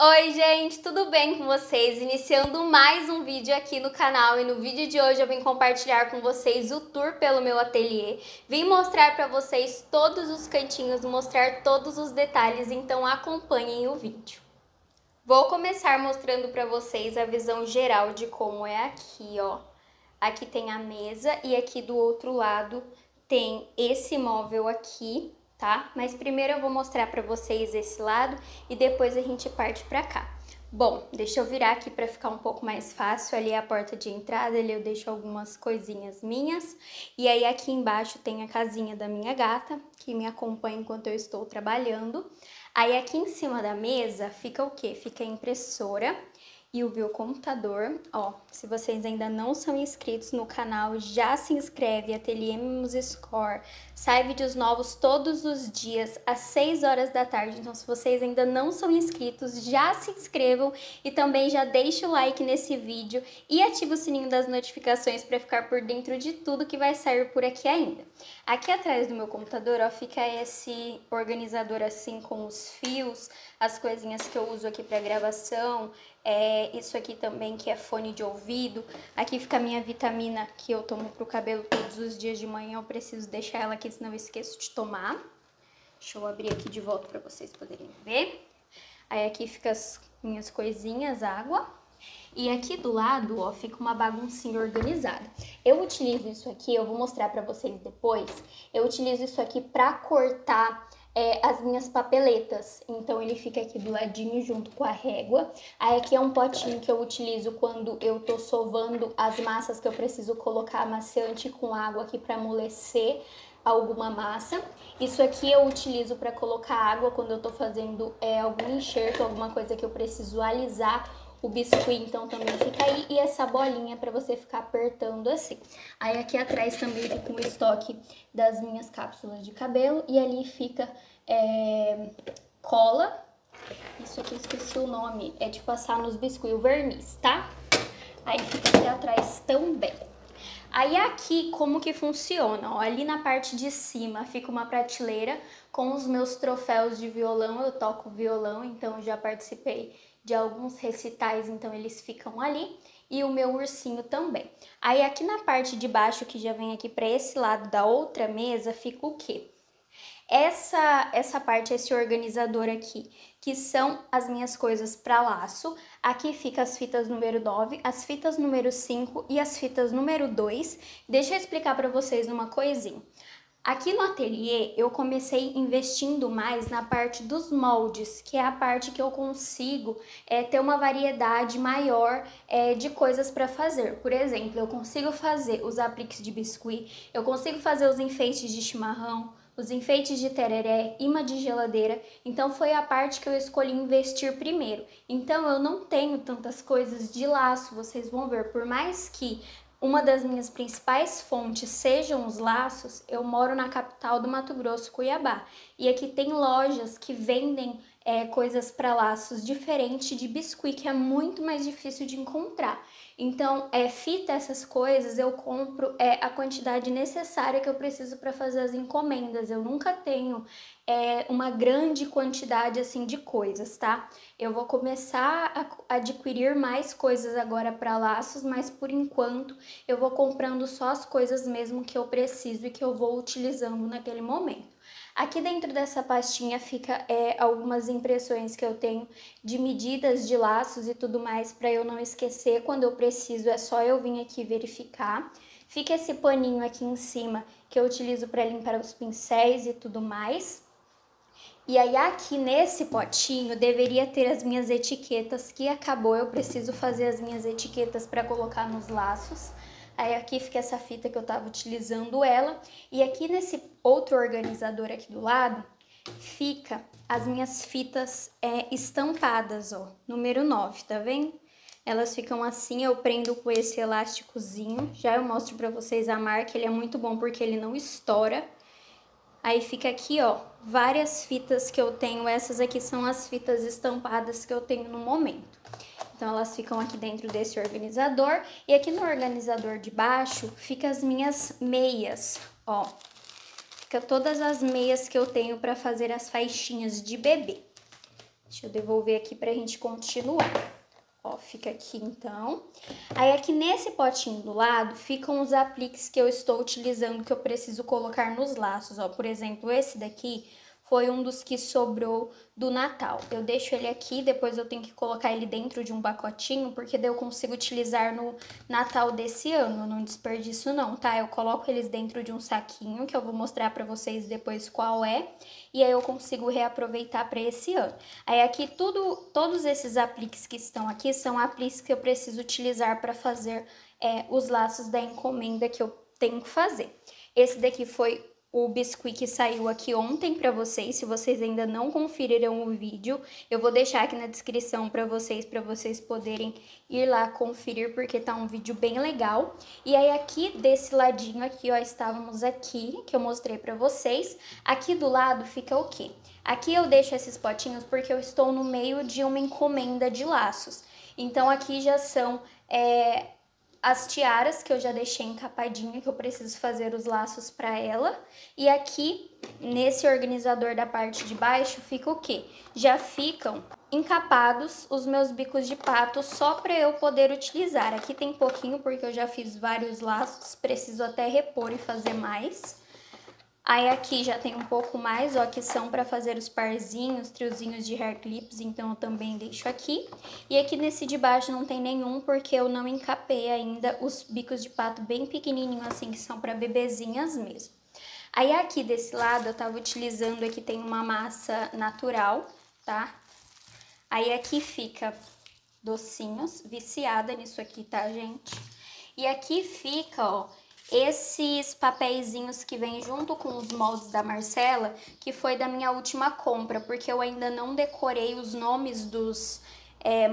Oi gente, tudo bem com vocês? Iniciando mais um vídeo aqui no canal e no vídeo de hoje eu vim compartilhar com vocês o tour pelo meu ateliê. Vim mostrar para vocês todos os cantinhos, mostrar todos os detalhes, então acompanhem o vídeo. Vou começar mostrando para vocês a visão geral de como é aqui, ó. Aqui tem a mesa e aqui do outro lado tem esse móvel aqui, tá? Mas primeiro eu vou mostrar pra vocês esse lado e depois a gente parte pra cá. Bom, deixa eu virar aqui pra ficar um pouco mais fácil. Ali é a porta de entrada, ali eu deixo algumas coisinhas minhas. E aí aqui embaixo tem a casinha da minha gata, que me acompanha enquanto eu estou trabalhando. Aí aqui em cima da mesa fica o quê? Fica a impressora e o meu computador. Ó, se vocês ainda não são inscritos no canal, já se inscreve, Ateliê Mimos Score. Sai vídeos novos todos os dias, às 6 horas da tarde. Então, se vocês ainda não são inscritos, já se inscrevam e também já deixa o like nesse vídeo e ativa o sininho das notificações para ficar por dentro de tudo que vai sair por aqui ainda. Aqui atrás do meu computador, ó, fica esse organizador assim com os fios, as coisinhas que eu uso aqui para gravação. Isso aqui também que é fone de ouvido. Aqui fica a minha vitamina que eu tomo pro cabelo todos os dias de manhã. Eu preciso deixar ela aqui, senão eu esqueço de tomar. Deixa eu abrir aqui de volta para vocês poderem ver. Aí aqui fica as minhas coisinhas, água. E aqui do lado, ó, fica uma baguncinha organizada. Eu utilizo isso aqui, eu vou mostrar pra vocês depois. Eu utilizo isso aqui pra cortar as minhas papeletas. Então ele fica aqui do ladinho junto com a régua. Aí aqui é um potinho que eu utilizo quando eu tô sovando as massas que eu preciso colocar amaciante com água aqui pra amolecer alguma massa. Isso aqui eu utilizo para colocar água quando eu tô fazendo algum enxerto, alguma coisa que eu preciso alisar o biscuit, então também fica aí. E essa bolinha para você ficar apertando assim. Aí aqui atrás também fica o estoque das minhas cápsulas de cabelo. E ali fica cola. Isso aqui eu esqueci o nome. É de passar nos biscuits, o verniz, tá? Aí fica aqui atrás também. Aí aqui, como que funciona? Ó, ali na parte de cima fica uma prateleira com os meus troféus de violão. Eu toco violão, então já participei de alguns recitais, então eles ficam ali. E o meu ursinho também. Aí aqui na parte de baixo, que já vem aqui para esse lado da outra mesa, fica o quê? Essa parte, esse organizador aqui, que são as minhas coisas para laço. Aqui fica as fitas número 9, as fitas número 5 e as fitas número 2. Deixa eu explicar para vocês uma coisinha. Aqui no ateliê, eu comecei investindo mais na parte dos moldes, que é a parte que eu consigo ter uma variedade maior de coisas para fazer. Por exemplo, eu consigo fazer os apliques de biscuit, eu consigo fazer os enfeites de chimarrão, os enfeites de tereré, imã de geladeira. Então foi a parte que eu escolhi investir primeiro. Então eu não tenho tantas coisas de laço, vocês vão ver, por mais que uma das minhas principais fontes sejam os laços, eu moro na capital do Mato Grosso, Cuiabá. E aqui tem lojas que vendem coisas para laços diferente de biscuit, que é muito mais difícil de encontrar. Então, fita, essas coisas, eu compro a quantidade necessária que eu preciso para fazer as encomendas. Eu nunca tenho uma grande quantidade assim de coisas, tá? Eu vou começar a adquirir mais coisas agora para laços, mas por enquanto eu vou comprando só as coisas mesmo que eu preciso e que eu vou utilizando naquele momento. Aqui dentro dessa pastinha fica algumas impressões que eu tenho de medidas de laços e tudo mais, para eu não esquecer quando eu preciso, é só eu vir aqui verificar. Fica esse paninho aqui em cima que eu utilizo para limpar os pincéis e tudo mais. E aí aqui nesse potinho deveria ter as minhas etiquetas que acabou, eu preciso fazer as minhas etiquetas para colocar nos laços. Aí aqui fica essa fita que eu tava utilizando ela. E aqui nesse outro organizador aqui do lado, fica as minhas fitas estampadas, ó, número 9, tá vendo? Elas ficam assim, eu prendo com esse elásticozinho. Já eu mostro pra vocês a marca, ele é muito bom porque ele não estoura. Aí fica aqui, ó, várias fitas que eu tenho. Essas aqui são as fitas estampadas que eu tenho no momento. Então, elas ficam aqui dentro desse organizador. E aqui no organizador de baixo, fica as minhas meias, ó. Fica todas as meias que eu tenho para fazer as faixinhas de bebê. Deixa eu devolver aqui pra gente continuar. Ó, fica aqui então. Aí aqui nesse potinho do lado ficam os apliques que eu estou utilizando, que eu preciso colocar nos laços, ó. Por exemplo, esse daqui foi um dos que sobrou do Natal. Eu deixo ele aqui, depois eu tenho que colocar ele dentro de um pacotinho, porque daí eu consigo utilizar no Natal desse ano. Eu não desperdiço não, tá? Eu coloco eles dentro de um saquinho, que eu vou mostrar pra vocês depois qual é. E aí eu consigo reaproveitar para esse ano. Aí aqui todos esses apliques que estão aqui são apliques que eu preciso utilizar para fazer os laços da encomenda que eu tenho que fazer. Esse daqui foi o biscuit que saiu aqui ontem para vocês. Se vocês ainda não conferiram o vídeo, eu vou deixar aqui na descrição para vocês poderem ir lá conferir, porque tá um vídeo bem legal. E aí aqui desse ladinho aqui, ó, estávamos aqui, que eu mostrei para vocês. Aqui do lado fica o quê? Aqui eu deixo esses potinhos porque eu estou no meio de uma encomenda de laços. Então aqui já são as tiaras que eu já deixei encapadinha, que eu preciso fazer os laços para ela. E aqui, nesse organizador da parte de baixo, fica o quê? Já ficam encapados os meus bicos de pato só para eu poder utilizar. Aqui tem pouquinho porque eu já fiz vários laços, preciso até repor e fazer mais. Aí aqui já tem um pouco mais, ó, que são para fazer os parzinhos, triozinhos de hair clips, então eu também deixo aqui. E aqui nesse de baixo não tem nenhum, porque eu não encapei ainda os bicos de pato bem pequenininhos assim, que são para bebezinhas mesmo. Aí aqui desse lado eu tava utilizando, aqui tem uma massa natural, tá? Aí aqui fica docinhos, viciada nisso aqui, tá, gente? E aqui fica, ó, esses papeizinhos que vem junto com os moldes da Marcela, que foi da minha última compra, porque eu ainda não decorei os nomes dos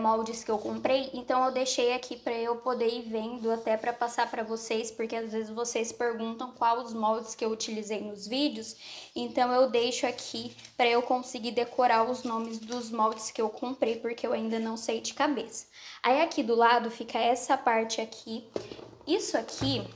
moldes que eu comprei, então eu deixei aqui para eu poder ir vendo, até para passar para vocês, porque às vezes vocês perguntam qual os moldes que eu utilizei nos vídeos, então eu deixo aqui para eu conseguir decorar os nomes dos moldes que eu comprei, porque eu ainda não sei de cabeça. Aí aqui do lado fica essa parte aqui, isso aqui...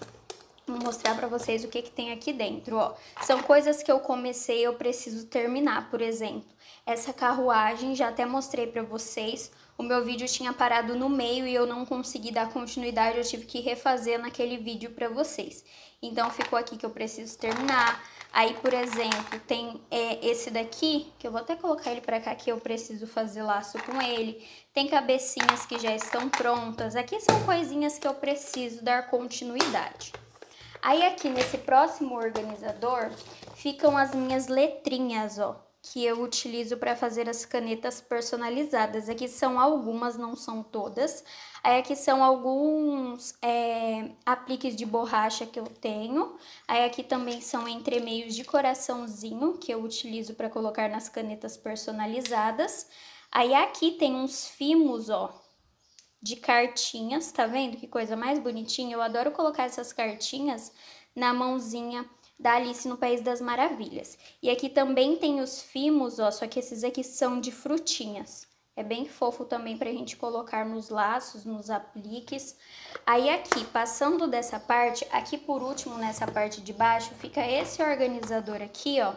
Vou mostrar pra vocês o que tem aqui dentro, ó. São coisas que eu comecei e eu preciso terminar, por exemplo. Essa carruagem, já até mostrei pra vocês. O meu vídeo tinha parado no meio e eu não consegui dar continuidade, eu tive que refazer naquele vídeo pra vocês. Então, ficou aqui que eu preciso terminar. Aí, por exemplo, tem esse daqui, que eu vou até colocar ele pra cá, que eu preciso fazer laço com ele. Tem cabecinhas que já estão prontas. Aqui são coisinhas que eu preciso dar continuidade. Aí aqui nesse próximo organizador ficam as minhas letrinhas, ó, que eu utilizo para fazer as canetas personalizadas. Aqui são algumas, não são todas. Aí aqui são alguns apliques de borracha que eu tenho. Aí aqui também são entremeios de coraçãozinho que eu utilizo para colocar nas canetas personalizadas. Aí aqui tem uns fimos, ó, de cartinhas, tá vendo que coisa mais bonitinha? Eu adoro colocar essas cartinhas na mãozinha da Alice no País das Maravilhas. E aqui também tem os fimos, ó, só que esses aqui são de frutinhas. É bem fofo também pra gente colocar nos laços, nos apliques. Aí aqui, passando dessa parte, aqui por último, nessa parte de baixo, fica esse organizador aqui, ó,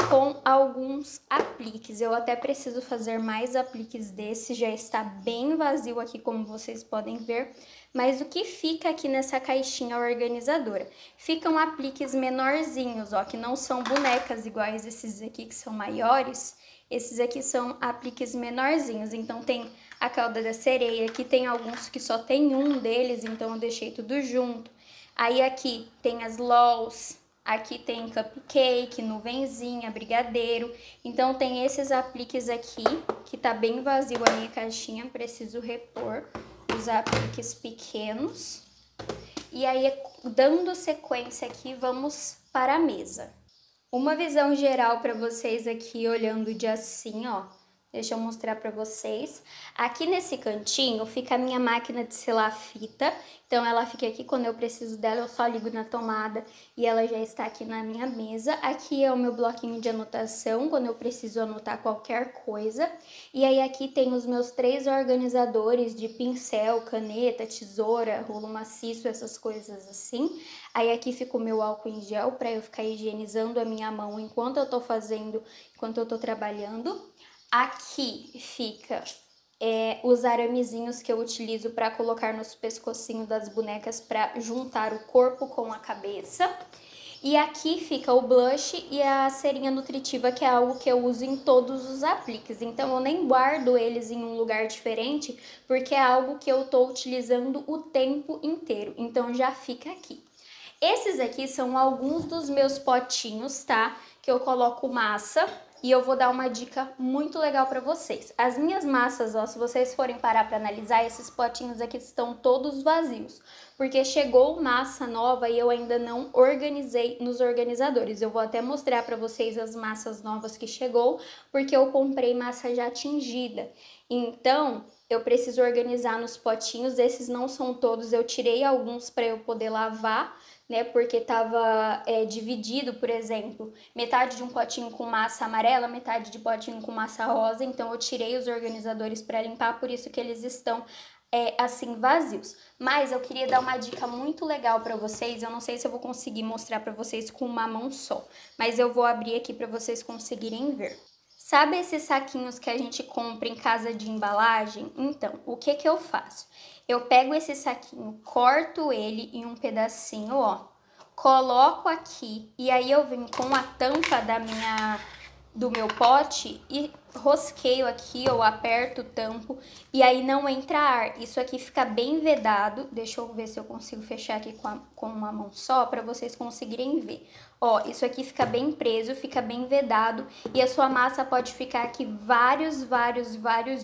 com alguns apliques. Eu até preciso fazer mais apliques desse, já está bem vazio aqui, como vocês podem ver. Mas o que fica aqui nessa caixinha organizadora? Ficam apliques menorzinhos, ó, que não são bonecas iguais esses aqui que são maiores. Esses aqui são apliques menorzinhos, então tem a cauda da sereia, aqui tem alguns que só tem um deles, então eu deixei tudo junto. Aí aqui tem as LOLs, aqui tem cupcake, nuvenzinha, brigadeiro. Então tem esses apliques aqui, que tá bem vazio a minha caixinha, preciso repor os apliques pequenos. E aí, dando sequência aqui, vamos para a mesa. Uma visão geral para vocês aqui, olhando de assim, ó. Deixa eu mostrar para vocês. Aqui nesse cantinho fica a minha máquina de selar fita. Então, ela fica aqui, quando eu preciso dela, eu só ligo na tomada e ela já está aqui na minha mesa. Aqui é o meu bloquinho de anotação, quando eu preciso anotar qualquer coisa. E aí, aqui tem os meus 3 organizadores de pincel, caneta, tesoura, rolo maciço, essas coisas assim. Aí, aqui fica o meu álcool em gel para eu ficar higienizando a minha mão enquanto eu tô fazendo, enquanto eu tô trabalhando. Aqui fica os aramezinhos que eu utilizo para colocar nos pescocinhos das bonecas para juntar o corpo com a cabeça. E aqui fica o blush e a cerinha nutritiva, que é algo que eu uso em todos os apliques. Então, eu nem guardo eles em um lugar diferente, porque é algo que eu tô utilizando o tempo inteiro. Então, já fica aqui. Esses aqui são alguns dos meus potinhos, tá? Que eu coloco massa. E eu vou dar uma dica muito legal para vocês. As minhas massas, ó, se vocês forem parar para analisar, esses potinhos aqui estão todos vazios. Porque chegou massa nova e eu ainda não organizei nos organizadores. Eu vou até mostrar para vocês as massas novas que chegou, porque eu comprei massa já tingida. Então, eu preciso organizar nos potinhos. Esses não são todos, eu tirei alguns para eu poder lavar, né, porque tava dividido, por exemplo, metade de um potinho com massa amarela, metade de potinho com massa rosa, então eu tirei os organizadores para limpar, por isso que eles estão assim vazios. Mas eu queria dar uma dica muito legal para vocês, eu não sei se eu vou conseguir mostrar para vocês com uma mão só, mas eu vou abrir aqui para vocês conseguirem ver. Sabe esses saquinhos que a gente compra em casa de embalagem? Então, o que que eu faço? Eu pego esse saquinho, corto ele em um pedacinho, ó, coloco aqui e aí eu venho com a tampa do meu pote e rosqueio aqui, ou aperto, tampo, e aí não entra ar. Isso aqui fica bem vedado. Deixa eu ver se eu consigo fechar aqui com uma mão só, para vocês conseguirem ver. Ó, isso aqui fica bem preso, fica bem vedado, e a sua massa pode ficar aqui vários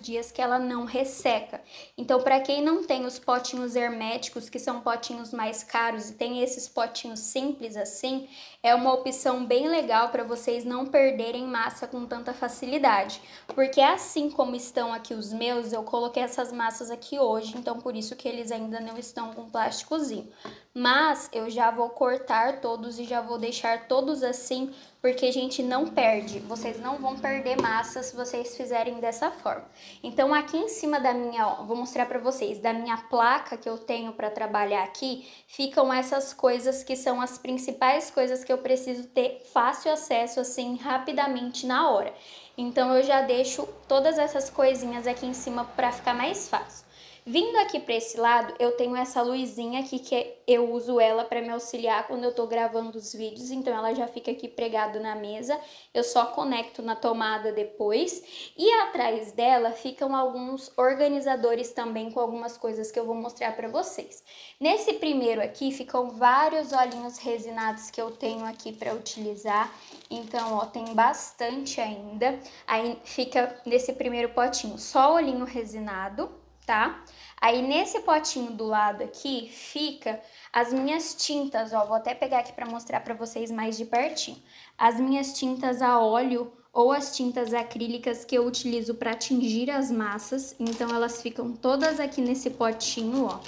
dias que ela não resseca. Então, para quem não tem os potinhos herméticos, que são potinhos mais caros, e tem esses potinhos simples assim, é uma opção bem legal para vocês não perderem massa com tanta facilidade. Porque assim como estão aqui os meus, eu coloquei essas massas aqui hoje, então por isso que eles ainda não estão com plásticozinho. Mas eu já vou cortar todos e já vou deixar todos assim, porque, gente, não perde. Vocês não vão perder massa se vocês fizerem dessa forma. Então, aqui em cima da minha, ó, vou mostrar pra vocês, da minha placa que eu tenho pra trabalhar aqui, ficam essas coisas que são as principais coisas que eu preciso ter fácil acesso, assim, rapidamente na hora. Então, eu já deixo todas essas coisinhas aqui em cima pra ficar mais fácil. Vindo aqui para esse lado, eu tenho essa luzinha aqui que eu uso ela para me auxiliar quando eu tô gravando os vídeos, então ela já fica aqui pregada na mesa, eu só conecto na tomada depois. E atrás dela ficam alguns organizadores também com algumas coisas que eu vou mostrar para vocês. Nesse primeiro aqui ficam vários olhinhos resinados que eu tenho aqui para utilizar, então ó, tem bastante ainda. Aí fica nesse primeiro potinho só olhinho resinado, tá? Aí nesse potinho do lado aqui fica as minhas tintas, ó, vou até pegar aqui para mostrar para vocês mais de pertinho. As minhas tintas a óleo ou as tintas acrílicas que eu utilizo para tingir as massas, então elas ficam todas aqui nesse potinho, ó.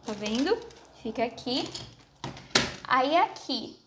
Tá vendo? Fica aqui. Aí aqui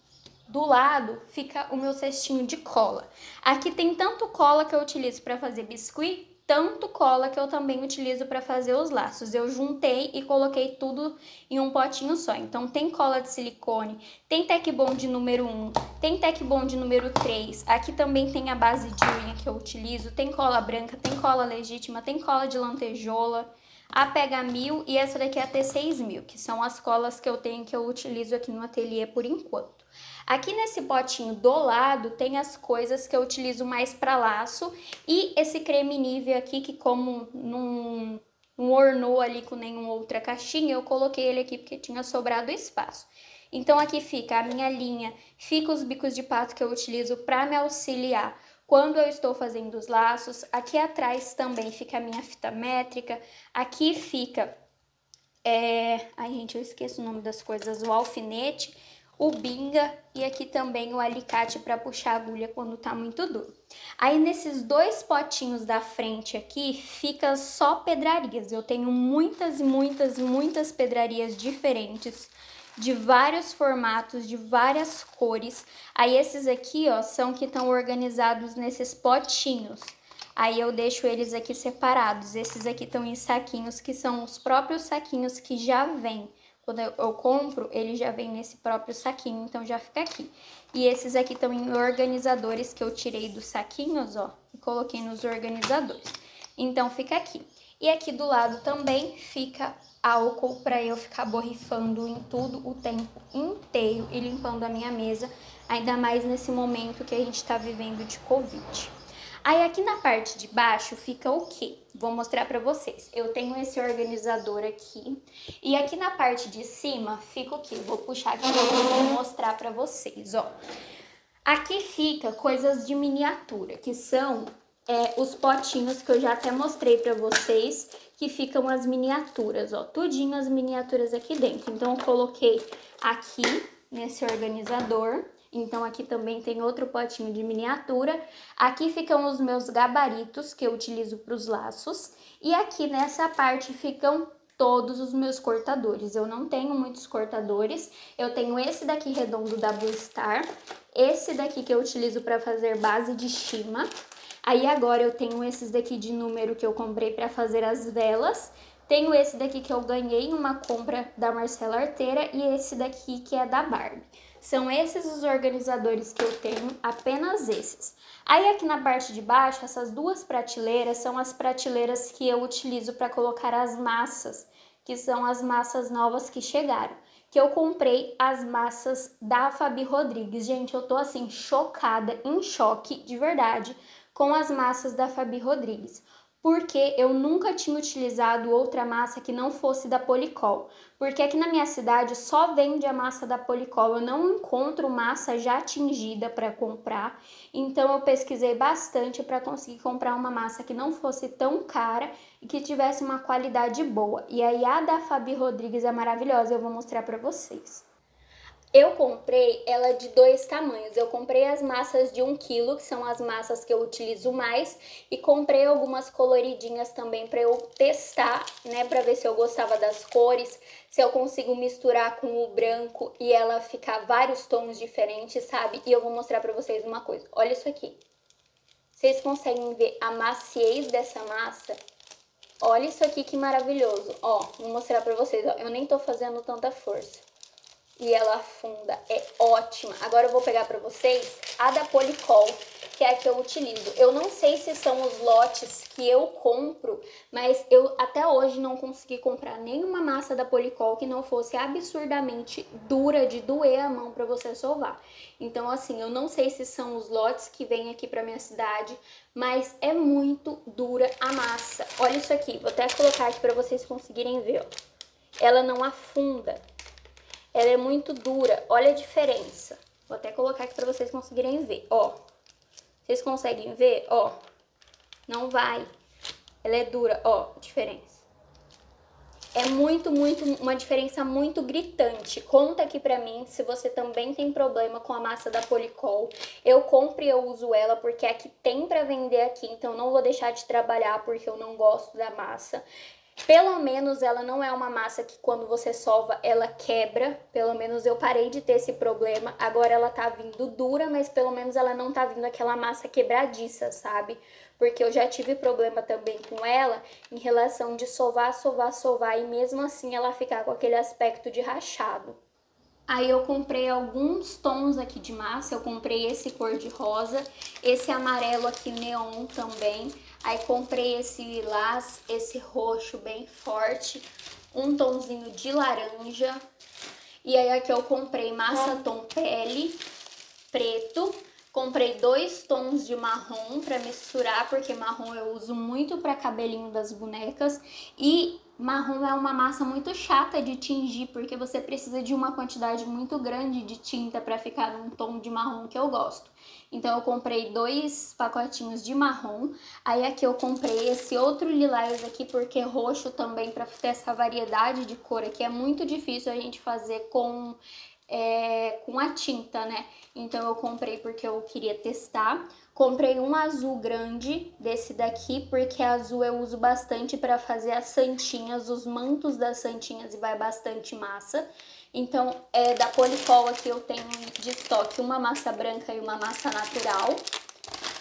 do lado fica o meu cestinho de cola. Aqui tem tanto cola que eu utilizo para fazer biscuit, tanto cola que eu também utilizo para fazer os laços. Eu juntei e coloquei tudo em um potinho só. Então, tem cola de silicone, tem Tec Bond número 1, tem Tec Bond número 3. Aqui também tem a base de unha que eu utilizo, tem cola branca, tem cola legítima, tem cola de lantejola, a Pega 1000 e essa daqui é a T6000, que são as colas que eu tenho, que eu utilizo aqui no ateliê por enquanto. Aqui nesse potinho do lado tem as coisas que eu utilizo mais para laço e esse creme Nivea aqui que como não ornou ali com nenhuma outra caixinha, eu coloquei ele aqui porque tinha sobrado espaço. Então aqui fica a minha linha, fica os bicos de pato que eu utilizo para me auxiliar quando eu estou fazendo os laços. Aqui atrás também fica a minha fita métrica, aqui fica, ai gente, eu esqueço o nome das coisas, o alfinete, o binga e aqui também o alicate para puxar a agulha quando tá muito duro. Aí nesses dois potinhos da frente aqui fica só pedrarias. Eu tenho muitas pedrarias diferentes, de vários formatos, de várias cores. Aí esses aqui, ó, são que estão organizados nesses potinhos. Aí eu deixo eles aqui separados. Esses aqui estão em saquinhos, que são os próprios saquinhos que já vêm quando eu compro, ele já vem nesse próprio saquinho, então já fica aqui. E esses aqui estão em organizadores que eu tirei dos saquinhos, ó, e coloquei nos organizadores. Então fica aqui. E aqui do lado também fica álcool para eu ficar borrifando em tudo o tempo inteiro e limpando a minha mesa, ainda mais nesse momento que a gente tá vivendo de Covid. Aí aqui na parte de baixo fica o quê? Vou mostrar pra vocês. Eu tenho esse organizador aqui. E aqui na parte de cima fica o quê? Vou puxar aqui pra mostrar pra vocês, ó. Aqui fica coisas de miniatura, que são os potinhos que eu já até mostrei pra vocês, que ficam as miniaturas, ó. Tudinho as miniaturas aqui dentro. Então eu coloquei aqui nesse organizador. Então, aqui também tem outro potinho de miniatura. Aqui ficam os meus gabaritos que eu utilizo para os laços. E aqui nessa parte ficam todos os meus cortadores. Eu não tenho muitos cortadores. Eu tenho esse daqui redondo da Blue Star. Esse daqui que eu utilizo para fazer base de shima. Aí agora eu tenho esses daqui de número que eu comprei para fazer as velas. Tenho esse daqui que eu ganhei em uma compra da Marcela Arteira e esse daqui que é da Barbie. São esses os organizadores que eu tenho, apenas esses. Aí aqui na parte de baixo, essas duas prateleiras são as prateleiras que eu utilizo para colocar as massas, que são as massas novas que chegaram. Que eu comprei as massas da Fabi Rodrigues. Gente, eu tô assim chocada, em choque, de verdade, com as massas da Fabi Rodrigues. Porque eu nunca tinha utilizado outra massa que não fosse da Policol. Porque aqui na minha cidade só vende a massa da Policol, eu não encontro massa já tingida para comprar. Então eu pesquisei bastante para conseguir comprar uma massa que não fosse tão cara e que tivesse uma qualidade boa. E aí a da Fabi Rodrigues é maravilhosa, eu vou mostrar para vocês. Eu comprei ela de 2 tamanhos, eu comprei as massas de 1 kg, que são as massas que eu utilizo mais, e comprei algumas coloridinhas também para eu testar, né, para ver se eu gostava das cores, se eu consigo misturar com o branco e ela ficar vários tons diferentes, sabe? E eu vou mostrar para vocês uma coisa, olha isso aqui. Vocês conseguem ver a maciez dessa massa? Olha isso aqui que maravilhoso, ó, vou mostrar para vocês, ó, eu nem tô fazendo tanta força. E ela afunda, é ótima. Agora eu vou pegar pra vocês a da Policol, que é a que eu utilizo. Eu não sei se são os lotes que eu compro, mas eu até hoje não consegui comprar nenhuma massa da Policol que não fosse absurdamente dura de doer a mão pra você sovar. Então assim, eu não sei se são os lotes que vêm aqui pra minha cidade, mas é muito dura a massa. Olha isso aqui, vou até colocar aqui pra vocês conseguirem ver, ó. Ela não afunda. Ela é muito dura, olha a diferença. Vou até colocar aqui pra vocês conseguirem ver, ó. Vocês conseguem ver, ó? Não vai. Ela é dura, ó, a diferença. É uma diferença muito gritante. Conta aqui pra mim se você também tem problema com a massa da Policol. Eu compro e eu uso ela porque é que tem pra vender aqui, então não vou deixar de trabalhar porque eu não gosto da massa. Pelo menos ela não é uma massa que quando você sova ela quebra, pelo menos eu parei de ter esse problema. Agora ela tá vindo dura, mas pelo menos ela não tá vindo aquela massa quebradiça, sabe? Porque eu já tive problema também com ela em relação de sovar e mesmo assim ela ficar com aquele aspecto de rachado. Aí eu comprei alguns tons aqui de massa, eu comprei esse cor de rosa, esse amarelo aqui neon também. Aí comprei esse lilás, esse roxo bem forte, um tonzinho de laranja. E aí aqui eu comprei massa tom pele, preto. Comprei 2 tons de marrom pra misturar, porque marrom eu uso muito pra cabelinho das bonecas. E marrom é uma massa muito chata de tingir, porque você precisa de uma quantidade muito grande de tinta pra ficar num tom de marrom que eu gosto. Então eu comprei 2 pacotinhos de marrom. Aí aqui eu comprei esse outro lilás aqui, porque roxo também, pra ter essa variedade de cor aqui. É muito difícil a gente fazer com a tinta, né? Então eu comprei porque eu queria testar. Comprei um azul grande desse daqui, porque azul eu uso bastante para fazer as santinhas, os mantos das santinhas, e vai bastante massa. Então, da Policol aqui eu tenho de estoque uma massa branca e uma massa natural.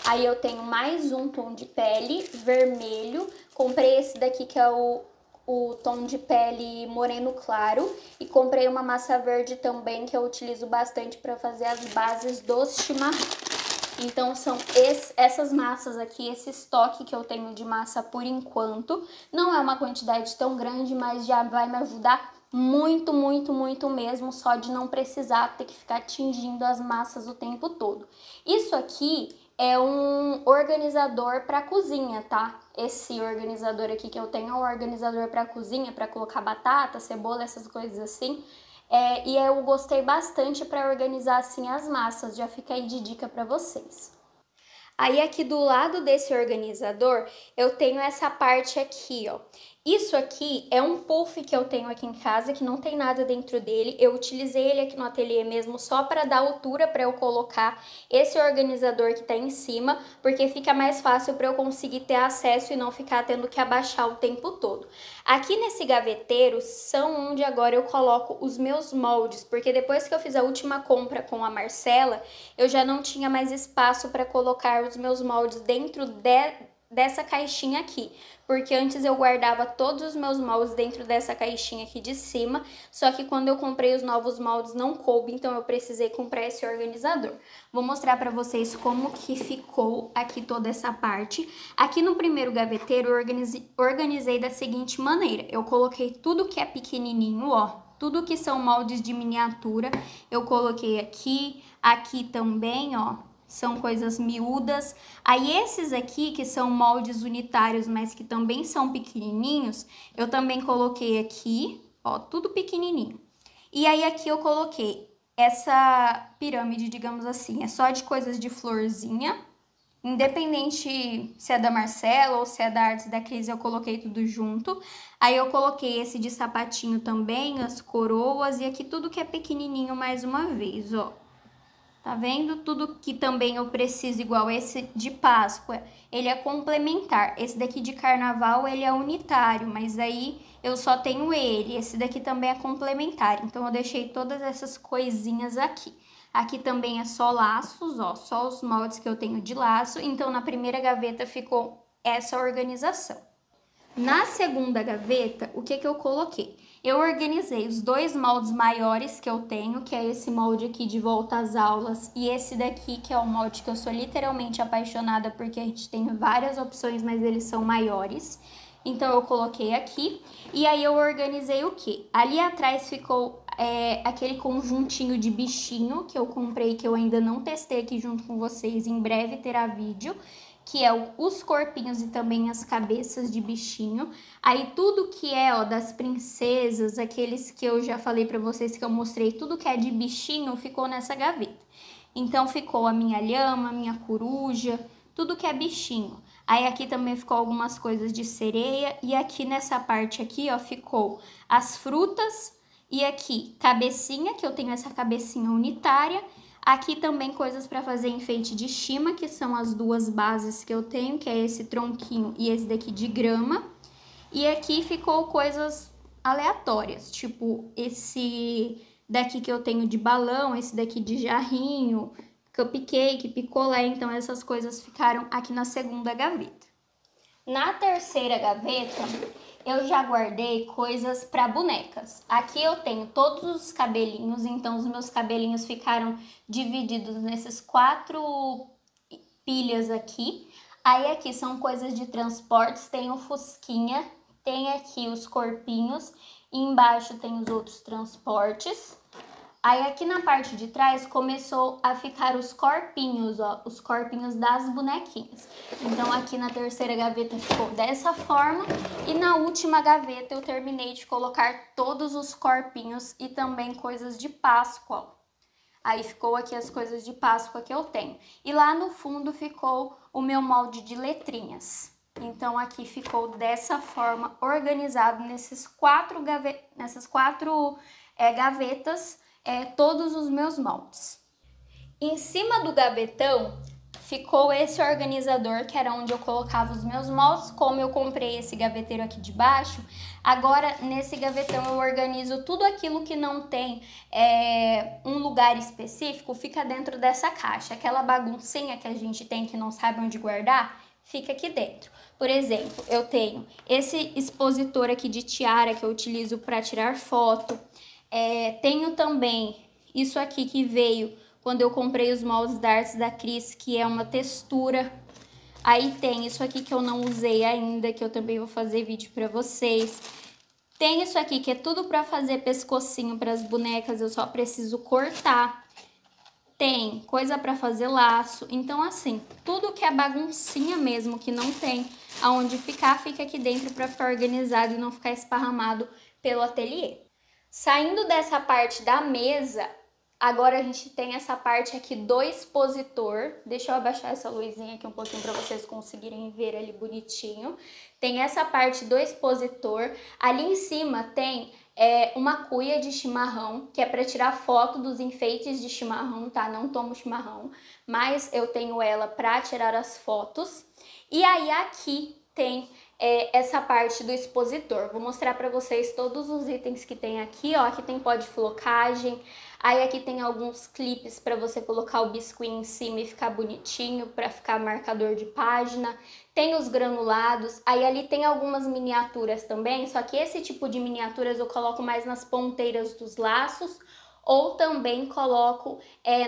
Aí eu tenho mais um tom de pele, vermelho. Comprei esse daqui que é o o tom de pele moreno claro e comprei uma massa verde também que eu utilizo bastante para fazer as bases dos chimarrão. Então são essas massas aqui, esse estoque que eu tenho de massa por enquanto. Não é uma quantidade tão grande, mas já vai me ajudar muito, muito, muito mesmo, só de não precisar ter que ficar tingindo as massas o tempo todo. Isso aqui é um organizador para cozinha, tá? Esse organizador aqui que eu tenho é um organizador para cozinha, para colocar batata, cebola, essas coisas assim. E eu gostei bastante para organizar assim as massas, já fica aí de dica para vocês. Aí aqui do lado desse organizador, eu tenho essa parte aqui, ó. Isso aqui é um puff que eu tenho aqui em casa, que não tem nada dentro dele. Eu utilizei ele aqui no ateliê mesmo só para dar altura para eu colocar esse organizador que tá em cima, porque fica mais fácil para eu conseguir ter acesso e não ficar tendo que abaixar o tempo todo. Aqui nesse gaveteiro são onde agora eu coloco os meus moldes, porque depois que eu fiz a última compra com a Marcela, eu já não tinha mais espaço para colocar os meus moldes dentro dessa caixinha aqui, porque antes eu guardava todos os meus moldes dentro dessa caixinha aqui de cima, só que quando eu comprei os novos moldes não coube, então eu precisei comprar esse organizador. Vou mostrar para vocês como que ficou aqui toda essa parte. Aqui no primeiro gaveteiro eu organizei da seguinte maneira, eu coloquei tudo que é pequenininho, ó, tudo que são moldes de miniatura, eu coloquei aqui, aqui também, ó, são coisas miúdas. Aí esses aqui, que são moldes unitários, mas que também são pequenininhos, eu também coloquei aqui, ó, tudo pequenininho. E aí aqui eu coloquei essa pirâmide, digamos assim, é só de coisas de florzinha. Independente se é da Marcela ou se é da Artes da Cris, eu coloquei tudo junto. Aí eu coloquei esse de sapatinho também, as coroas, e aqui tudo que é pequenininho mais uma vez, ó. Tá vendo? Tudo que também eu preciso, igual esse de Páscoa, ele é complementar. Esse daqui de Carnaval, ele é unitário, mas aí eu só tenho ele. Esse daqui também é complementar, então eu deixei todas essas coisinhas aqui. Aqui também é só laços, ó, só os moldes que eu tenho de laço. Então, na primeira gaveta ficou essa organização. Na segunda gaveta, o que eu coloquei? Eu organizei os dois moldes maiores que eu tenho, que é esse molde aqui de volta às aulas e esse daqui, que é o molde que eu sou literalmente apaixonada, porque a gente tem várias opções, mas eles são maiores. Então, eu coloquei aqui. E aí, eu organizei o quê? Ali atrás ficou aquele conjuntinho de bichinho que eu comprei, que eu ainda não testei aqui junto com vocês. Em breve terá vídeo. Que é os corpinhos e também as cabeças de bichinho. Aí tudo que é, ó, das princesas, aqueles que eu já falei pra vocês que eu mostrei, tudo que é de bichinho ficou nessa gaveta. Então ficou a minha lhama, a minha coruja, tudo que é bichinho. Aí aqui também ficou algumas coisas de sereia e aqui nessa parte aqui, ó, ficou as frutas e aqui cabecinha, que eu tenho essa cabecinha unitária. Aqui também coisas para fazer enfeite de shima, que são as duas bases que eu tenho, que é esse tronquinho e esse daqui de grama. E aqui ficou coisas aleatórias, tipo esse daqui que eu tenho de balão, esse daqui de jarrinho, cupcake, picolé, então essas coisas ficaram aqui na segunda gaveta. Na terceira gaveta, eu já guardei coisas para bonecas. Aqui eu tenho todos os cabelinhos, então os meus cabelinhos ficaram divididos nesses 4 pilhas aqui. Aí aqui são coisas de transportes, tem o fusquinha, tem aqui os corpinhos, e embaixo tem os outros transportes. Aí aqui na parte de trás começou a ficar os corpinhos, ó, os corpinhos das bonequinhas. Então aqui na terceira gaveta ficou dessa forma e na última gaveta eu terminei de colocar todos os corpinhos e também coisas de Páscoa, ó. Aí ficou aqui as coisas de Páscoa que eu tenho. E lá no fundo ficou o meu molde de letrinhas. Então aqui ficou dessa forma, organizado nessas quatro gavetas, todos os meus moldes. Em cima do gavetão ficou esse organizador, que era onde eu colocava os meus moldes. Como eu comprei esse gaveteiro aqui de baixo, agora nesse gavetão eu organizo tudo aquilo que não tem um lugar específico, fica dentro dessa caixa. Aquela baguncinha que a gente tem que não sabe onde guardar, fica aqui dentro. Por exemplo, eu tenho esse expositor aqui de tiara que eu utilizo para tirar foto. Tenho também isso aqui que veio quando eu comprei os moldes da Artes da Cris, que é uma textura. Aí tem isso aqui que eu não usei ainda, que eu também vou fazer vídeo para vocês. Tem isso aqui que é tudo para fazer pescocinho para as bonecas, eu só preciso cortar. Tem coisa para fazer laço. Então, assim, tudo que é baguncinha mesmo, que não tem aonde ficar, fica aqui dentro para ficar organizado e não ficar esparramado pelo ateliê. Saindo dessa parte da mesa, agora a gente tem essa parte aqui do expositor. Deixa eu abaixar essa luzinha aqui um pouquinho para vocês conseguirem ver ali bonitinho. Tem essa parte do expositor. Ali em cima tem uma cuia de chimarrão, que é para tirar foto dos enfeites de chimarrão, tá? Não tomo chimarrão, mas eu tenho ela para tirar as fotos. E aí aqui tem essa parte do expositor. Vou mostrar para vocês todos os itens que tem aqui, ó. Aqui tem pó de flocagem. Aí aqui tem alguns clipes para você colocar o biscuit em cima e ficar bonitinho, para ficar marcador de página. Tem os granulados, aí ali tem algumas miniaturas também, só que esse tipo de miniaturas eu coloco mais nas ponteiras dos laços, ou também coloco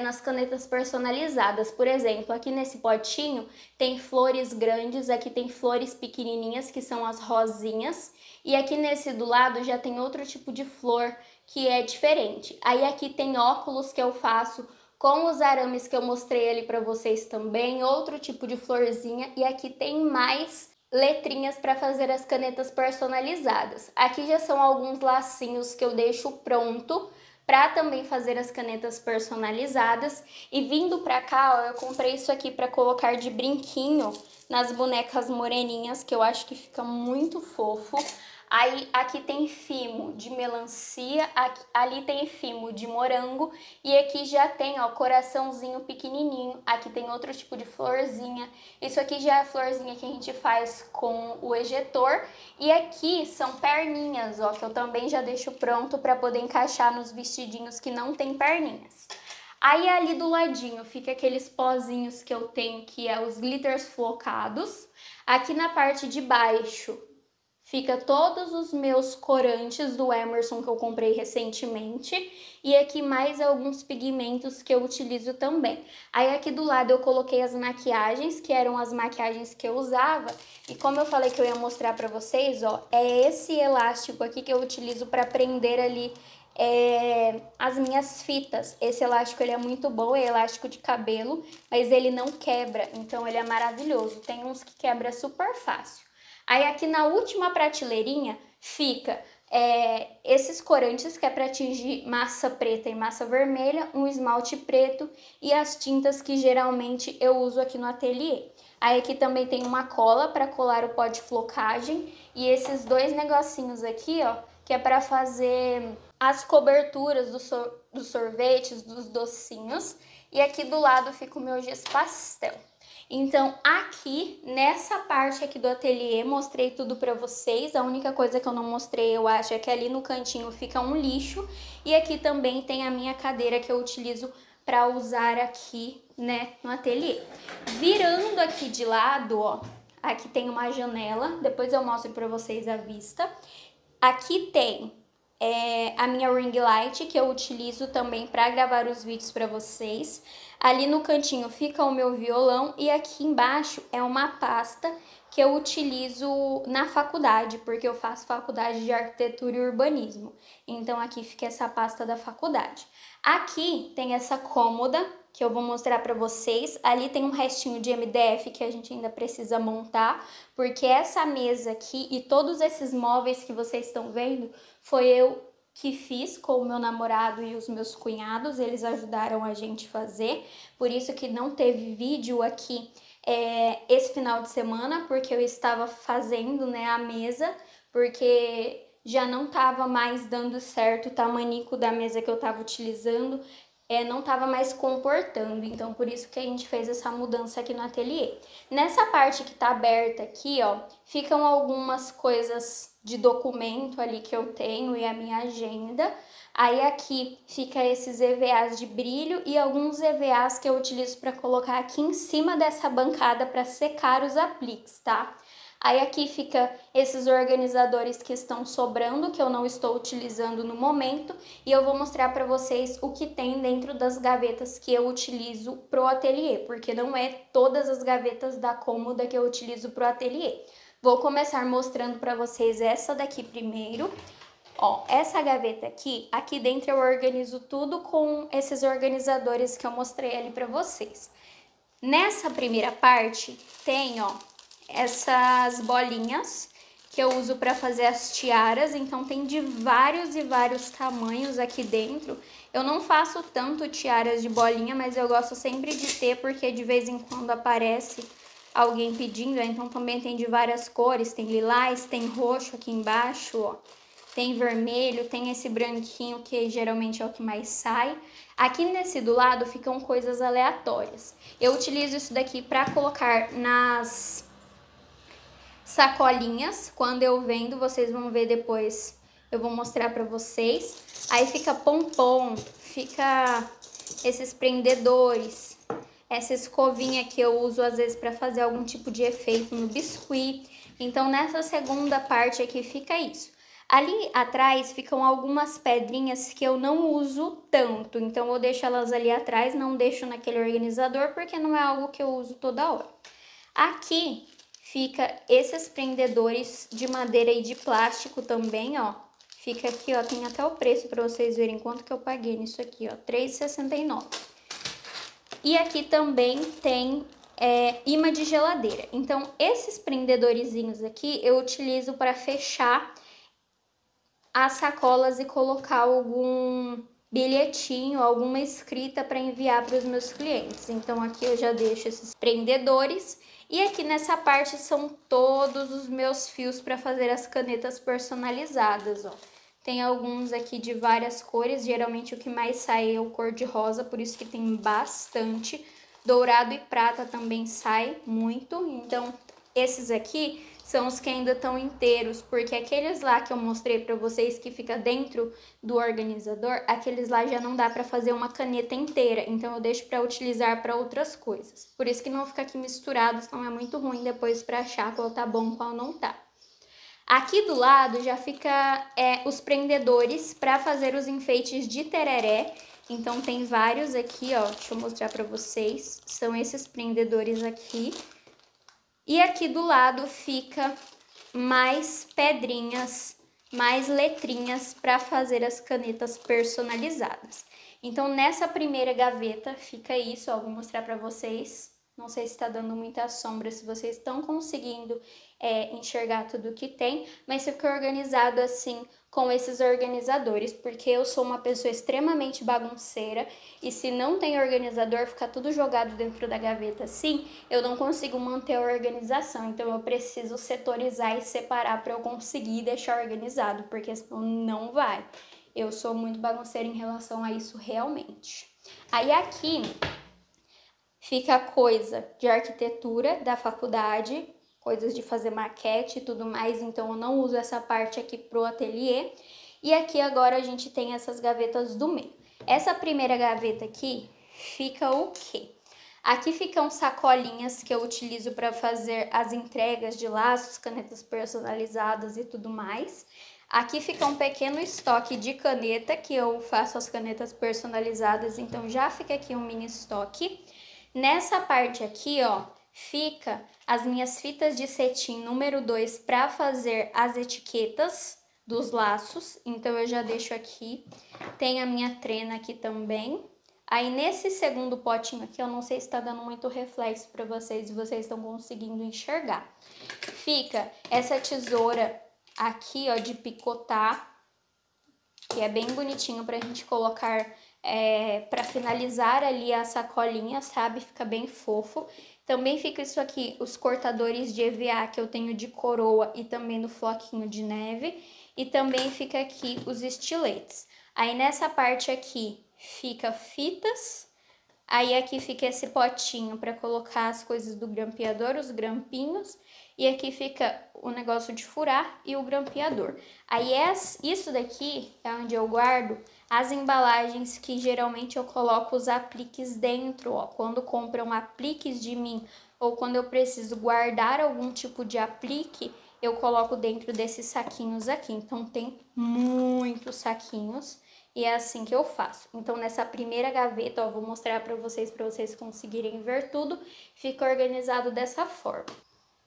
nas canetas personalizadas. Por exemplo, aqui nesse potinho tem flores grandes, aqui tem flores pequenininhas, que são as rosinhas, e aqui nesse do lado já tem outro tipo de flor que é diferente. Aí aqui tem óculos que eu faço com os arames que eu mostrei ali para vocês também, outro tipo de florzinha, e aqui tem mais letrinhas para fazer as canetas personalizadas. Aqui já são alguns lacinhos que eu deixo pronto para também fazer as canetas personalizadas. E vindo para cá, ó, eu comprei isso aqui para colocar de brinquinho nas bonecas moreninhas, que eu acho que fica muito fofo. Aí aqui tem fimo de melancia, ali tem fimo de morango e aqui já tem, ó, coraçãozinho pequenininho. Aqui tem outro tipo de florzinha. Isso aqui já é a florzinha que a gente faz com o ejetor. E aqui são perninhas, ó, que eu também já deixo pronto para poder encaixar nos vestidinhos que não tem perninhas. Aí ali do ladinho fica aqueles pozinhos que eu tenho, que é os glitters flocados. Aqui na parte de baixo fica todos os meus corantes do Emerson que eu comprei recentemente. E aqui mais alguns pigmentos que eu utilizo também. Aí aqui do lado eu coloquei as maquiagens, que eram as maquiagens que eu usava. E como eu falei que eu ia mostrar pra vocês, ó, é esse elástico aqui que eu utilizo pra prender ali as minhas fitas. Esse elástico ele é muito bom, é elástico de cabelo, mas ele não quebra, então ele é maravilhoso. Tem uns que quebra super fácil. Aí aqui na última prateleirinha fica esses corantes que é para atingir massa preta e massa vermelha, um esmalte preto e as tintas que geralmente eu uso aqui no ateliê. Aí aqui também tem uma cola para colar o pó de flocagem e esses dois negocinhos aqui, ó, que é para fazer as coberturas dos sorvetes, dos docinhos. E aqui do lado fica o meu giz pastel. Então, aqui, nessa parte aqui do ateliê, mostrei tudo pra vocês. A única coisa que eu não mostrei, eu acho, é que ali no cantinho fica um lixo. E aqui também tem a minha cadeira que eu utilizo pra usar aqui, né, no ateliê. Virando aqui de lado, ó, aqui tem uma janela. Depois eu mostro pra vocês a vista. Aqui tem a minha ring light, que eu utilizo também para gravar os vídeos para vocês. Ali no cantinho fica o meu violão e aqui embaixo é uma pasta que eu utilizo na faculdade, porque eu faço faculdade de arquitetura e urbanismo. Então aqui fica essa pasta da faculdade. Aqui tem essa cômoda que eu vou mostrar para vocês. Ali tem um restinho de MDF que a gente ainda precisa montar, porque essa mesa aqui e todos esses móveis que vocês estão vendo foi eu que fiz com o meu namorado e os meus cunhados, eles ajudaram a gente fazer, por isso que não teve vídeo aqui esse final de semana, porque eu estava fazendo, né, a mesa, porque já não estava mais dando certo o tamanico da mesa que eu estava utilizando. não estava mais comportando, então por isso que a gente fez essa mudança aqui no ateliê. Nessa parte que tá aberta aqui, ó, ficam algumas coisas de documento ali que eu tenho e a minha agenda. Aí aqui fica esses EVAs de brilho e alguns EVAs que eu utilizo para colocar aqui em cima dessa bancada para secar os apliques, tá? Aí aqui fica esses organizadores que estão sobrando, que eu não estou utilizando no momento, e eu vou mostrar para vocês o que tem dentro das gavetas que eu utilizo pro ateliê, porque não é todas as gavetas da cômoda que eu utilizo pro ateliê. Vou começar mostrando para vocês essa daqui primeiro. Ó, essa gaveta aqui dentro eu organizo tudo com esses organizadores que eu mostrei ali para vocês. Nessa primeira parte tem, ó, essas bolinhas que eu uso para fazer as tiaras, então tem de vários e vários tamanhos aqui dentro. Eu não faço tanto tiaras de bolinha, mas eu gosto sempre de ter, porque de vez em quando aparece alguém pedindo, então também tem de várias cores, tem lilás, tem roxo aqui embaixo, ó. Tem vermelho, tem esse branquinho que geralmente é o que mais sai. Aqui nesse do lado ficam coisas aleatórias. Eu utilizo isso daqui para colocar nas sacolinhas. Quando eu vendo, vocês vão ver depois, eu vou mostrar para vocês. Aí fica pompom, fica esses prendedores, essa escovinha que eu uso às vezes para fazer algum tipo de efeito no biscuit. Então nessa segunda parte aqui fica isso. Ali atrás ficam algumas pedrinhas que eu não uso tanto, então eu deixo elas ali atrás, não deixo naquele organizador porque não é algo que eu uso toda hora. Aqui fica esses prendedores de madeira e de plástico também, ó. Fica aqui, ó, tem até o preço para vocês verem quanto que eu paguei nisso aqui, ó, R$ 3,69. E aqui também tem imã de geladeira. Então, esses prendedorzinhos aqui eu utilizo para fechar as sacolas e colocar algum bilhetinho, alguma escrita para enviar para os meus clientes. Então aqui eu já deixo esses prendedores e aqui nessa parte são todos os meus fios para fazer as canetas personalizadas, ó. Tem alguns aqui de várias cores, geralmente o que mais sai é o cor de rosa, por isso que tem bastante. Dourado e prata também sai muito, então esses aqui são os que ainda estão inteiros, porque aqueles lá que eu mostrei para vocês que fica dentro do organizador, aqueles lá já não dá para fazer uma caneta inteira, então eu deixo para utilizar para outras coisas. Por isso que não fica aqui misturado, senão é muito ruim depois para achar qual tá bom, qual não tá. Aqui do lado já fica os prendedores para fazer os enfeites de tereré. Então tem vários aqui, ó, deixa eu mostrar para vocês, são esses prendedores aqui. E aqui do lado fica mais pedrinhas, mais letrinhas para fazer as canetas personalizadas. Então nessa primeira gaveta fica isso, ó, vou mostrar para vocês. Não sei se está dando muita sombra, se vocês estão conseguindo enxergar tudo que tem, mas fica organizado assim com esses organizadores, porque eu sou uma pessoa extremamente bagunceira e se não tem organizador, fica tudo jogado dentro da gaveta assim, eu não consigo manter a organização, então eu preciso setorizar e separar para eu conseguir deixar organizado, porque senão não vai. Eu sou muito bagunceira em relação a isso realmente. Aí aqui fica coisa de arquitetura da faculdade, coisas de fazer maquete e tudo mais, então eu não uso essa parte aqui pro ateliê. E aqui agora a gente tem essas gavetas do meio. Essa primeira gaveta aqui fica o quê? Aqui ficam sacolinhas que eu utilizo para fazer as entregas de laços, canetas personalizadas e tudo mais. Aqui fica um pequeno estoque de caneta que eu faço as canetas personalizadas, então já fica aqui um mini estoque. Nessa parte aqui, ó, fica as minhas fitas de cetim número 2 para fazer as etiquetas dos laços. Então, eu já deixo aqui. Tem a minha trena aqui também. Aí, nesse segundo potinho aqui, eu não sei se está dando muito reflexo para vocês, se vocês estão conseguindo enxergar. Fica essa tesoura aqui, ó, de picotar, que é bem bonitinho pra gente colocar para finalizar ali a sacolinha, sabe? Fica bem fofo. Também fica isso aqui, os cortadores de EVA que eu tenho de coroa e também no floquinho de neve. E também fica aqui os estiletes. Aí nessa parte aqui fica fitas. Aí aqui fica esse potinho para colocar as coisas do grampeador, os grampinhos. E aqui fica o negócio de furar e o grampeador. Aí isso daqui é onde eu guardo as embalagens que geralmente eu coloco os apliques dentro, ó. Quando compram apliques de mim ou quando eu preciso guardar algum tipo de aplique, eu coloco dentro desses saquinhos aqui. Então tem muitos saquinhos. E é assim que eu faço. Então, nessa primeira gaveta, ó, vou mostrar para vocês conseguirem ver tudo. Fica organizado dessa forma.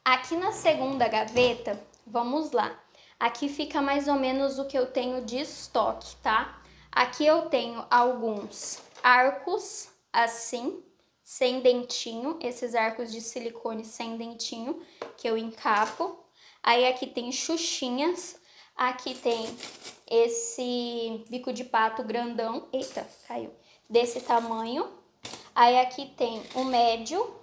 Aqui na segunda gaveta, vamos lá. Aqui fica mais ou menos o que eu tenho de estoque, tá? Aqui eu tenho alguns arcos, assim, sem dentinho. Esses arcos de silicone sem dentinho, que eu encapo. Aí aqui tem xuxinhas. Aqui tem esse bico de pato grandão, eita, caiu, desse tamanho. Aí aqui tem o médio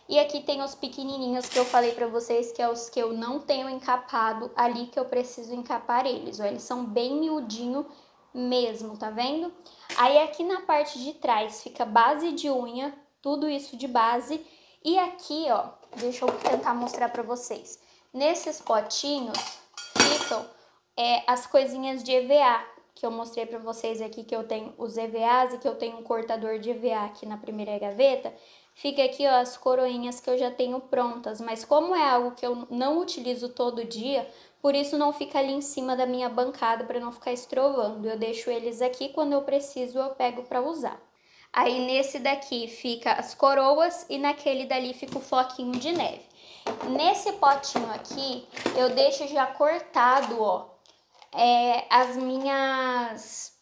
e aqui tem os pequenininhos que eu falei pra vocês, que é os que eu não tenho encapado ali, que eu preciso encapar eles, ó, eles são bem miudinho mesmo, tá vendo? Aí aqui na parte de trás fica base de unha, tudo isso de base. E aqui, ó, deixa eu tentar mostrar pra vocês, nesses potinhos ficam as coisinhas de EVA, que eu mostrei pra vocês aqui, que eu tenho os EVAs e que eu tenho um cortador de EVA aqui na primeira gaveta. Fica aqui, ó, as coroinhas que eu já tenho prontas, mas como é algo que eu não utilizo todo dia, por isso não fica ali em cima da minha bancada para não ficar estrovando. Eu deixo eles aqui, quando eu preciso eu pego para usar. Aí nesse daqui fica as coroas e naquele dali fica o floquinho de neve. Nesse potinho aqui eu deixo já cortado, ó, as minhas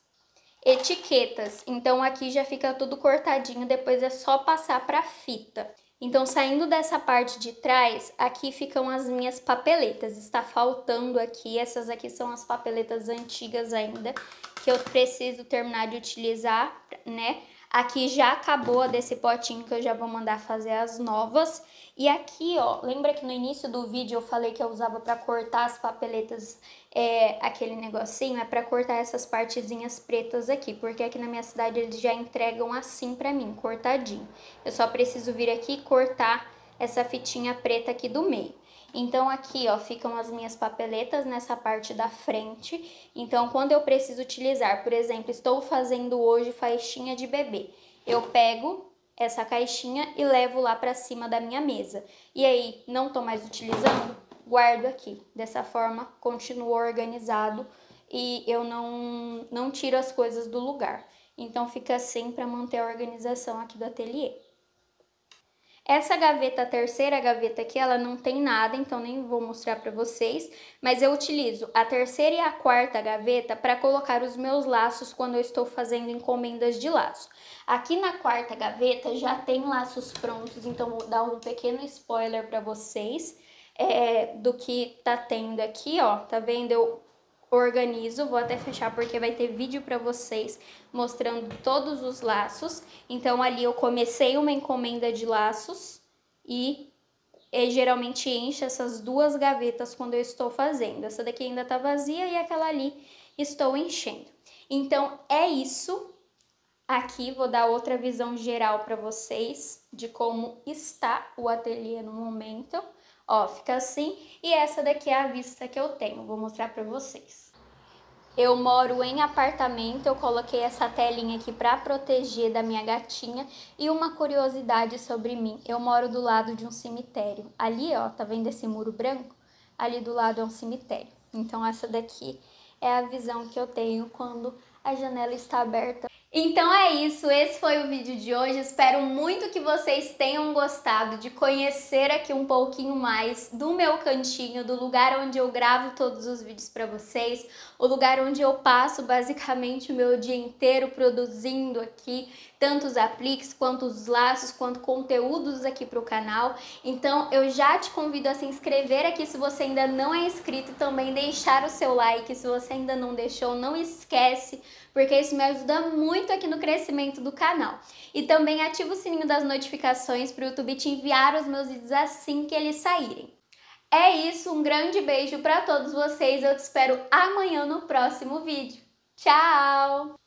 etiquetas. Então aqui já fica tudo cortadinho, depois é só passar para fita. Então saindo dessa parte de trás, aqui ficam as minhas papeletas. Está faltando aqui, essas aqui são as papeletas antigas ainda, que eu preciso terminar de utilizar, né? Aqui já acabou a desse potinho, que eu já vou mandar fazer as novas. E aqui, ó, lembra que no início do vídeo eu falei que eu usava para cortar as papeletas, aquele negocinho? É para cortar essas partezinhas pretas aqui, porque aqui na minha cidade eles já entregam assim pra mim, cortadinho. Eu só preciso vir aqui e cortar essa fitinha preta aqui do meio. Então aqui, ó, ficam as minhas papeletas nessa parte da frente. Então quando eu preciso utilizar, por exemplo, estou fazendo hoje faixinha de bebê, eu pego essa caixinha e levo lá para cima da minha mesa. E aí, não tô mais utilizando, guardo aqui. Dessa forma, continuo organizado e eu não tiro as coisas do lugar. Então fica assim para manter a organização aqui do ateliê. Essa gaveta, a terceira gaveta aqui, ela não tem nada, então nem vou mostrar para vocês, mas eu utilizo a terceira e a quarta gaveta para colocar os meus laços quando eu estou fazendo encomendas de laço. Aqui na quarta gaveta já tem laços prontos, então vou dar um pequeno spoiler para vocês do que tá tendo aqui, ó, tá vendo? Eu organizo, vou até fechar porque vai ter vídeo para vocês mostrando todos os laços. Então ali eu comecei uma encomenda de laços e geralmente enche essas duas gavetas quando eu estou fazendo. Essa daqui ainda tá vazia e aquela ali estou enchendo. Então é isso. Aqui vou dar outra visão geral para vocês de como está o ateliê no momento. Ó, fica assim, e essa daqui é a vista que eu tenho, vou mostrar pra vocês. Eu moro em apartamento, eu coloquei essa telinha aqui pra proteger da minha gatinha. E uma curiosidade sobre mim, eu moro do lado de um cemitério. Ali, ó, tá vendo esse muro branco? Ali do lado é um cemitério. Então essa daqui é a visão que eu tenho quando a janela está aberta. Então é isso, esse foi o vídeo de hoje, espero muito que vocês tenham gostado de conhecer aqui um pouquinho mais do meu cantinho, do lugar onde eu gravo todos os vídeos para vocês, o lugar onde eu passo basicamente o meu dia inteiro produzindo aqui, tanto os apliques, quanto os laços, quanto conteúdos aqui para o canal. Então eu já te convido a se inscrever aqui se você ainda não é inscrito e também deixar o seu like se você ainda não deixou, não esquece, porque isso me ajuda muito aqui no crescimento do canal. E também ativa o sininho das notificações para o YouTube te enviar os meus vídeos assim que eles saírem. É isso, um grande beijo para todos vocês, eu te espero amanhã no próximo vídeo. Tchau!